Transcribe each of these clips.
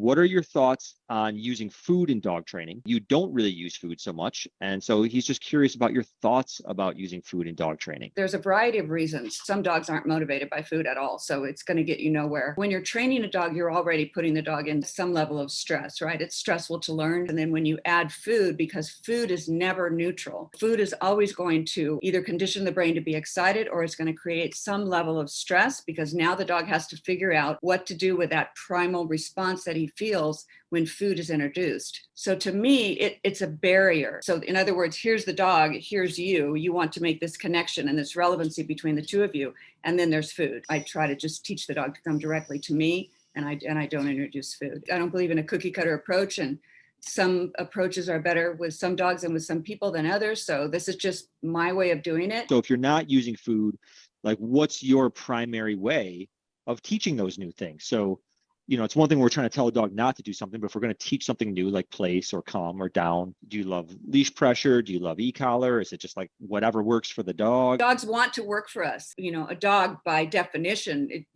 What are your thoughts on using food in dog training? You don't really use food so much. And so he's just curious about your thoughts about using food in dog training. There's a variety of reasons. Some dogs aren't motivated by food at all, so it's going to get you nowhere. When you're training a dog, you're already putting the dog in some level of stress, right? It's stressful to learn. And then when you add food, because food is never neutral, food is always going to either condition the brain to be excited, or it's going to create some level of stress, because now the dog has to figure out what to do with that primal response that he feels when food is introduced. So to me, it's a barrier. So in other words, here's the dog, here's you. You want to make this connection and this relevancy between the two of you. And then there's food. I try to just teach the dog to come directly to me, and I don't introduce food. I don't believe in a cookie cutter approach, and some approaches are better with some dogs and with some people than others. So this is just my way of doing it. So if you're not using food, like what's your primary way of teaching those new things? So it's one thing we're trying to tell a dog not to do something, but if we're going to teach something new, like place or calm or down, do you love leash pressure? Do you love e-collar? Is it just like whatever works for the dog? Dogs want to work for us. A dog by definition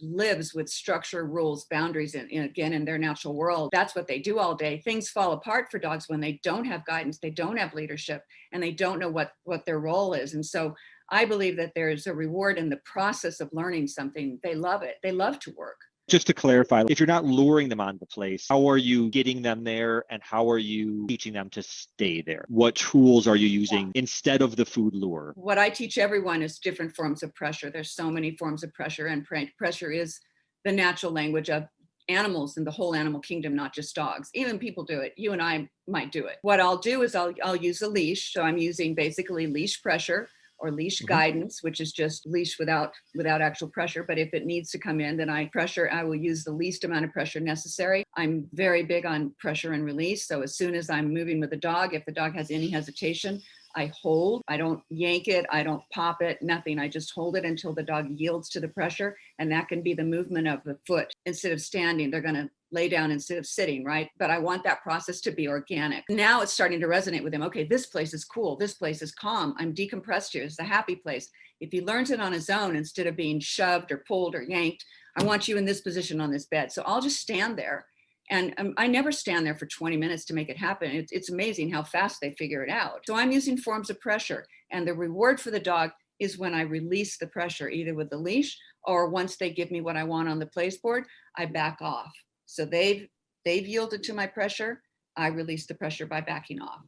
lives with structure, rules, boundaries, and again, in their natural world. That's what they do all day. Things fall apart for dogs when they don't have guidance, they don't have leadership, and they don't know what their role is. And so I believe that there's a reward in the process of learning something. They love it. They love to work. Just to clarify, if you're not luring them onto the place, how are you getting them there, and how are you teaching them to stay there? What tools are you using instead of the food lure? What I teach everyone is different forms of pressure. There's so many forms of pressure, and pressure is the natural language of animals in the whole animal kingdom, not just dogs. Even people do it. You and I might do it. What I'll do is I'll use a leash. So I'm using basically leash pressure or leash guidance, which is just leash without actual pressure. But if it needs to come in, then I will use the least amount of pressure necessary. I'm very big on pressure and release. So as soon as I'm moving with the dog, if the dog has any hesitation, I hold. I don't yank it. I don't pop it, nothing. I just hold it until the dog yields to the pressure. And that can be the movement of the foot. Instead of standing, they're going to lay down instead of sitting, right? But I want that process to be organic. Now it's starting to resonate with him. Okay, this place is cool. This place is calm. I'm decompressed here. It's a happy place. If he learns it on his own, instead of being shoved or pulled or yanked, I want you in this position on this bed. So I'll just stand there. And I never stand there for 20 minutes to make it happen. It's amazing how fast they figure it out. So I'm using forms of pressure. And the reward for the dog is when I release the pressure, either with the leash or once they give me what I want on the place board, I back off. So they've yielded to my pressure. I release the pressure by backing off.